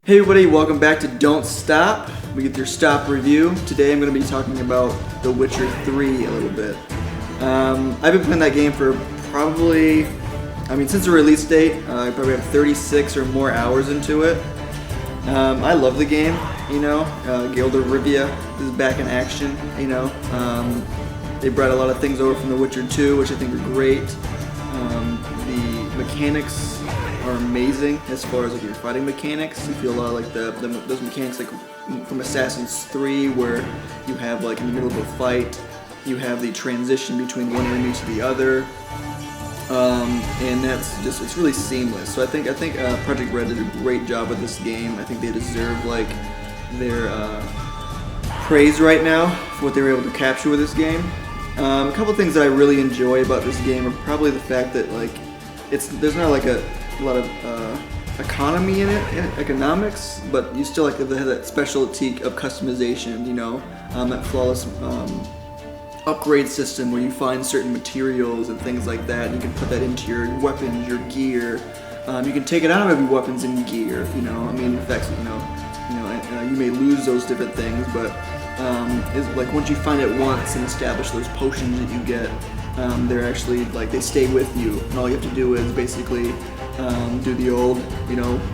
Hey everybody, welcome back to Don't Stop. We get your stop review. Today I'm going to be talking about The Witcher 3 a little bit. I've been playing that game for probably, since the release date. I probably have 36 or more hours into it. I love the game, Geralt of Rivia is back in action, They brought a lot of things over from The Witcher 2, which I think are great. The mechanics are amazing as far as your fighting mechanics. You feel a lot like those mechanics like from Assassin's 3, where you have in the middle of a fight, you have the transition between one enemy to the other, and it's really seamless. So I think Project Red did a great job with this game. I think they deserve their praise right now for what they were able to capture with this game. A couple things that I really enjoy about this game are probably the fact that there's not a lot of economy in it, economics, but you still have that specialty of customization, that flawless upgrade system where you find certain materials and things like that, and you can put that into your weapons, your gear. You can take it out of your weapons and gear, in fact, you may lose those different things, but it's once you find it once and establish those potions that you get, they're actually they stay with you, and all you have to do is basically do the old,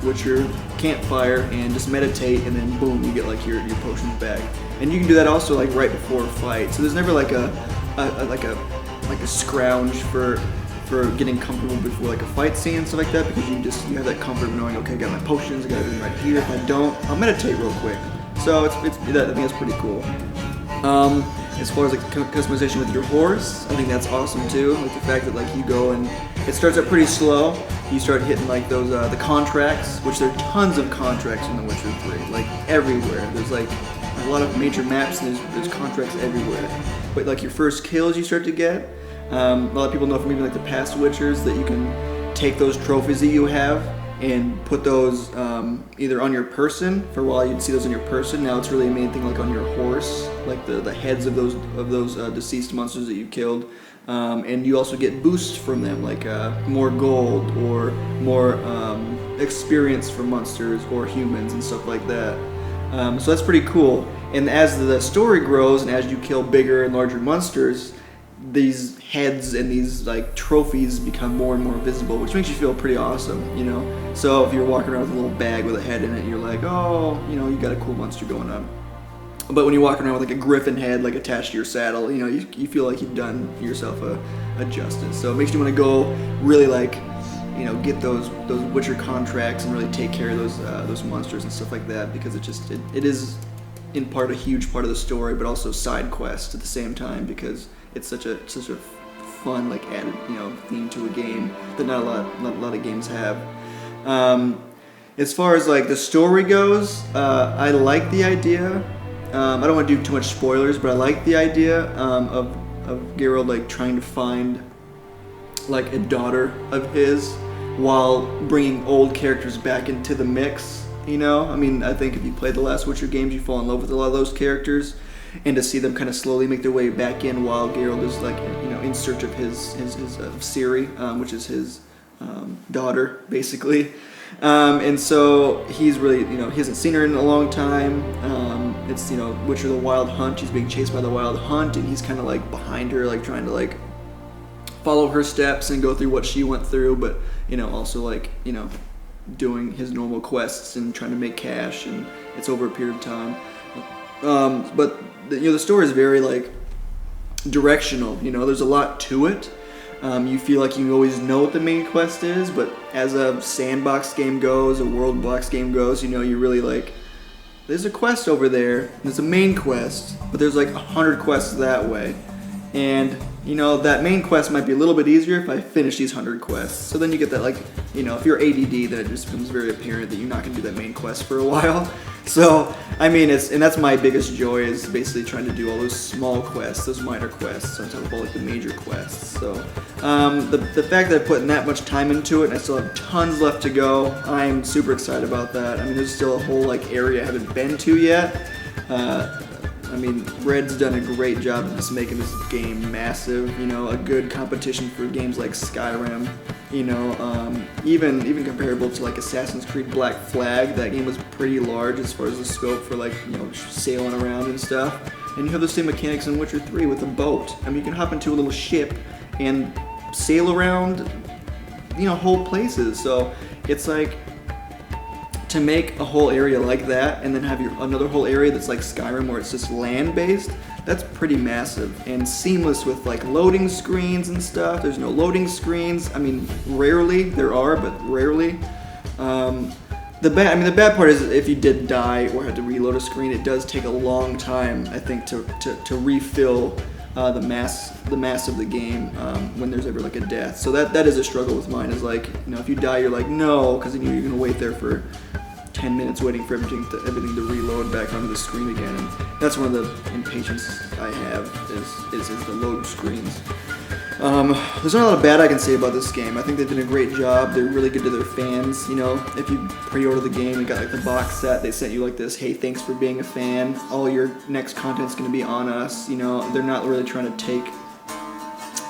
Witcher campfire and just meditate, and then boom, you get your potions back. And you can do that also right before a fight. So there's never a scrounge for getting comfortable before a fight scene and stuff like that, because you have that comfort of knowing, okay, I got my potions, I got everything right here. If I don't, I'll meditate real quick. So I think that's pretty cool. As far as customization with your horse, I think that's awesome too. The fact that you go and it starts out pretty slow. You start hitting those the contracts, which there are tons of contracts in The Witcher 3, everywhere. There's a lot of major maps, and there's contracts everywhere. But your first kills you start to get. A lot of people know from even the past Witchers that you can take those trophies that you have and put those either on your person. For a while you'd see those on your person. Now it's really a main thing on your horse, the heads of those deceased monsters that you killed. And you also get boosts from them, more gold or more experience for monsters or humans and stuff like that. So that's pretty cool. And as the story grows and as you kill bigger and larger monsters, these heads and these trophies become more and more visible, which makes you feel pretty awesome, So if you're walking around with a little bag with a head in it, you're oh, you got a cool monster going on. But when you're walking around with a griffin head attached to your saddle, you feel like you've done yourself a justice. So it makes you want to go really get those Witcher contracts and really take care of those monsters and stuff like that, because it is in part a huge part of the story, but also side quests at the same time, because it's such a fun added theme to a game that not a lot of games have. As far as the story goes, I like the idea. I don't want to do too much spoilers, but I like the idea of Geralt trying to find a daughter of his while bringing old characters back into the mix. I think if you play the last Witcher games, you fall in love with a lot of those characters, and to see them kind of slowly make their way back in while Geralt is in search of his Ciri, which is his daughter basically. And so he's really, he hasn't seen her in a long time. It's, Witcher the Wild Hunt. He's being chased by the Wild Hunt, and he's kind of behind her, trying to follow her steps and go through what she went through, but, also doing his normal quests and trying to make cash, and it's over a period of time. But the story is very directional. There's a lot to it. You feel like you always know what the main quest is, but as a sandbox game goes, a world box game goes, you really there's a quest over there, there's a main quest, but there's 100 quests that way. And, that main quest might be a little bit easier if I finish these 100 quests. So then you get that, if you're ADD, then it just becomes very apparent that you're not going to do that main quest for a while. So, and that's my biggest joy, is basically trying to do all those small quests, those minor quests, on top of all the major quests. So, the fact that I'm putting that much time into it, and I still have tons left to go, I'm super excited about that. There's still a whole area I haven't been to yet. I mean, Red's done a great job of just making this game massive. You know, a good competition for games like Skyrim. You know, even comparable to like Assassin's Creed Black Flag. That game was pretty large as far as the scope for like, you know, sailing around and stuff. And you have the same mechanics in Witcher 3 with a boat. I mean, you can hop into a little ship and sail around, you know, whole places. So it's like, to make a whole area like that and then have another whole area that's like Skyrim where it's just land-based, that's pretty massive and seamless with like loading screens and stuff. There's no loading screens. I mean, rarely there are, but rarely. The bad part is if you did die or had to reload a screen, it does take a long time, I think, to refill the mass of the game when there's ever like a death. So that is a struggle with mine. Is like, you know, if you die, you're like no, because then you're gonna wait there for 10 minutes waiting for everything to reload back onto the screen again. And that's one of the impatience I have is the load screens. There's not a lot of bad I can say about this game. I think they've done a great job. They're really good to their fans. You know, if you pre-order the game and got like the box set, they sent you like this, hey, thanks for being a fan. All your next content's gonna be on us. You know, they're not really trying to take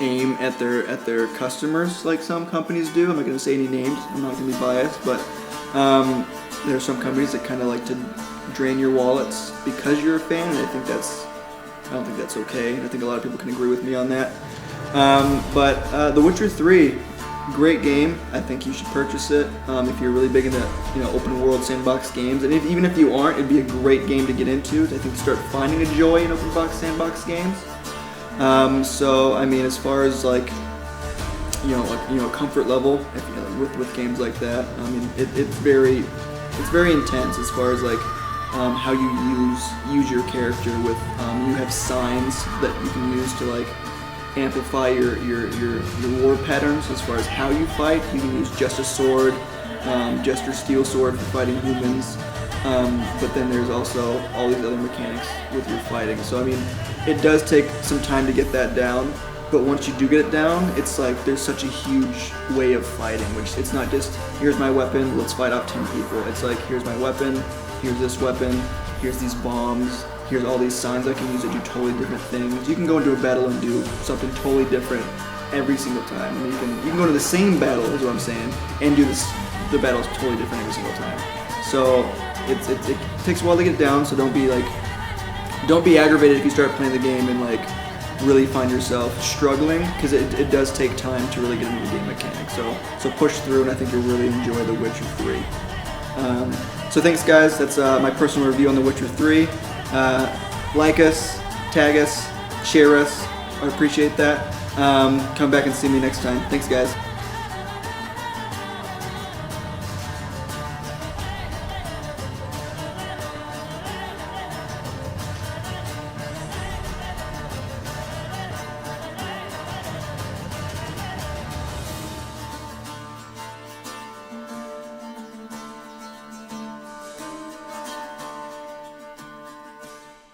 aim at their customers like some companies do. I'm not gonna say any names. I'm not gonna be biased, but there are some companies that kind of like to drain your wallets because you're a fan, and I don't think that's okay. And I think a lot of people can agree with me on that. But The Witcher 3, great game. I think you should purchase it if you're really big into, you know, open world sandbox games. And even if you aren't, it'd be a great game to get into. I think start finding a joy in open box sandbox games. So I mean, as far as like, you know, comfort level, if, you know, with games like that, I mean, it's very intense as far as like how you use your character with you have signs that you can use to like amplify your war patterns as far as how you fight. You can use just a sword, just your steel sword for fighting humans, but then there's also all these other mechanics with your fighting. So I mean, it does take some time to get that down, but once you do get it down, it's like there's such a huge way of fighting, which it's not just here's my weapon, let's fight off 10 people. It's like here's my weapon, here's this weapon, here's these bombs, here's all these signs I can use that do totally different things. You can go into a battle and do something totally different every single time. I mean, you can go to the same battle, is what I'm saying, and do the battle's totally different every single time. So it takes a while to get it down. So don't be aggravated if you start playing the game and like really find yourself struggling, because it does take time to really get into the game mechanics. So push through, and I think you'll really enjoy The Witcher 3. So thanks guys, that's my personal review on The Witcher 3. Like us, tag us, share us, I appreciate that. Come back and see me next time. Thanks guys.